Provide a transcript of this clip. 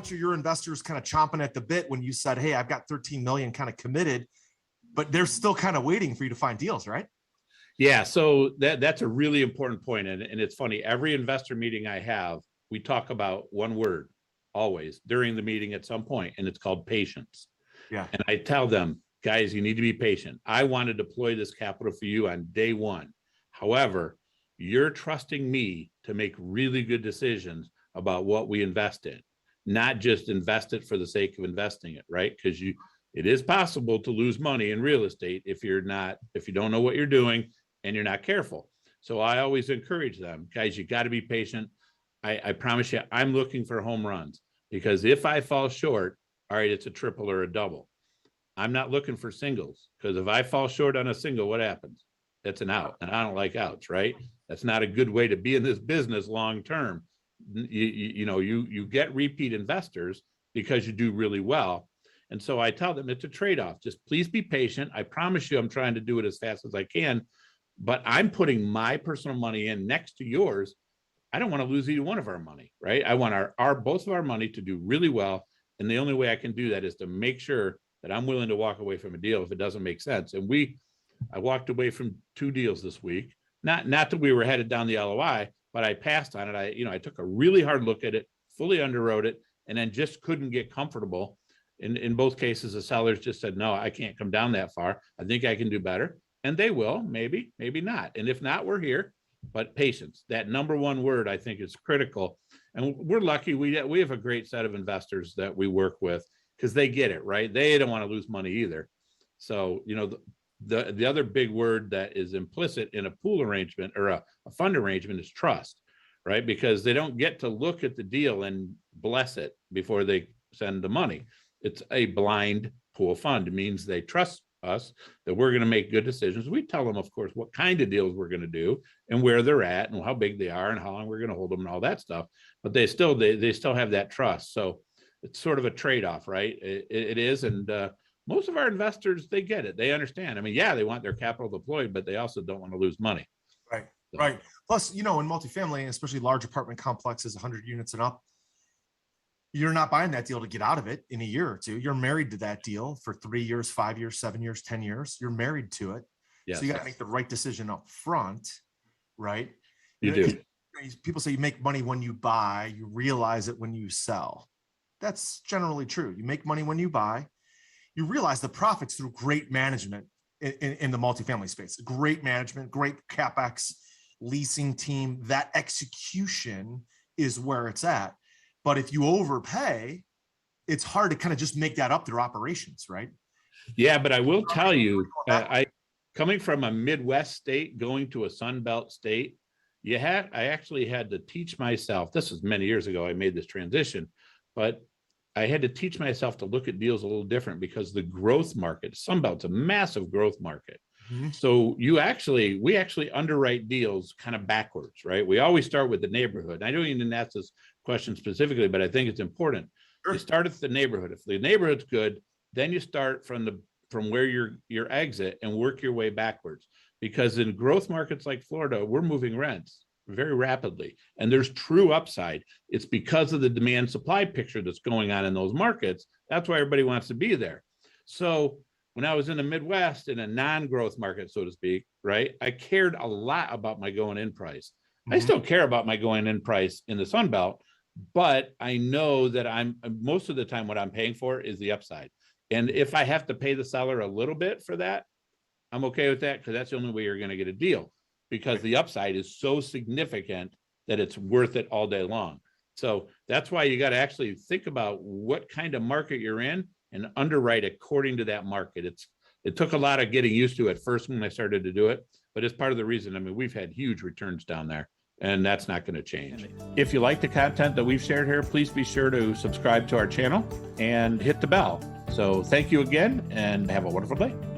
bunch of your investors kind of chomping at the bit when you said, hey, I've got 13 million kind of committed, but they're still kind of waiting for you to find deals, right? Yeah, so that's a really important point. And it's funny, every investor meeting I have, we talk about one word always during the meeting at some point, and it's called patience. Yeah. And I tell them, guys, you need to be patient. I want to deploy this capital for you on day one. However, you're trusting me to make really good decisions about what we invest in, not just invest it for the sake of investing it, right? Because it is possible to lose money in real estate if you don't know what you're doing and you're not careful. So I always encourage them, guys, you got to be patient. I promise you, I'm looking for home runs, because if I fall short, all right, it's a triple or a double. I'm not looking for singles, because if I fall short on a single, what happens? That's an out, and I don't like outs, right? That's not a good way to be in this business long term. You get repeat investors because you do really well. And so I tell them it's a trade-off. Just please be patient. I promise you I'm trying to do it as fast as I can, but I'm putting my personal money in next to yours. I don't want to lose either one of our money, right? I want both of our money to do really well. And the only way I can do that is to make sure that I'm willing to walk away from a deal if it doesn't make sense. And I walked away from 2 deals this week. Not that we were headed down the LOI, but I passed on it. I took a really hard look at it, fully underwrote it, and then just couldn't get comfortable. In both cases, the sellers just said, no, I can't come down that far. I think I can do better. And they will, maybe not. And if not, we're here. But patience, that number one word, I think, is critical. And we're lucky. We have a great set of investors that we work with, because they get it, right? They don't want to lose money either. So, the other big word that is implicit in a pool arrangement or a fund arrangement is trust, right? Because they don't get to look at the deal and bless it before they send the money. It's a blind pool fund. It means they trust us that we're going to make good decisions. We tell them, of course, what kind of deals we're going to do and where they're at and how big they are and how long we're going to hold them and all that stuff. But they still have that trust. So it's sort of a trade-off, right? It is. And most of our investors, they get it. They understand. I mean, yeah, they want their capital deployed, but they also don't want to lose money. Right. So. Right. Plus, in multifamily, especially large apartment complexes, 100 units and up, you're not buying that deal to get out of it in a year or two. You're married to that deal for 3 years, 5 years, 7 years, 10 years. You're married to it. Yes. So you got to make the right decision up front, right? You do. People say you make money when you buy, you realize it when you sell. That's generally true. You make money when you buy. You realize the profits through great management in the multifamily space. Great management, great CapEx, leasing team. That execution is where it's at. But if you overpay, it's hard to kind of just make that up through operations, right? Yeah, but I will tell you, coming from a Midwest state, going to a Sun Belt state, I actually had to teach myself, this was many years ago, I made this transition, but I had to teach myself to look at deals a little different, because the growth market, Sun Belt's a massive growth market. Mm-hmm. So we actually underwrite deals kind of backwards, right? We always start with the neighborhood. I don't even ask this question specifically, but I think it's important. Sure. You start at the neighborhood. If the neighborhood's good, then you start from where your exit and work your way backwards. Because in growth markets like Florida, we're moving rents very rapidly, and there's true upside. It's because of the demand supply picture that's going on in those markets. That's why everybody wants to be there. So when I was in the Midwest, in a non-growth market, so to speak, right, I cared a lot about my going in price. Mm-hmm. I still care about my going in price in the Sun Belt, but I know that most of the time what I'm paying for is the upside. And if I have to pay the seller a little bit for that, I'm okay with that, because that's the only way you're going to get a deal, because the upside is so significant that it's worth it all day long. So that's why you got to actually think about what kind of market you're in and underwrite according to that market. It took a lot of getting used to at first when I started to do it, but it's part of the reason. I mean, we've had huge returns down there, and that's not going to change. If you like the content that we've shared here, please be sure to subscribe to our channel and hit the bell. So thank you again, and have a wonderful day.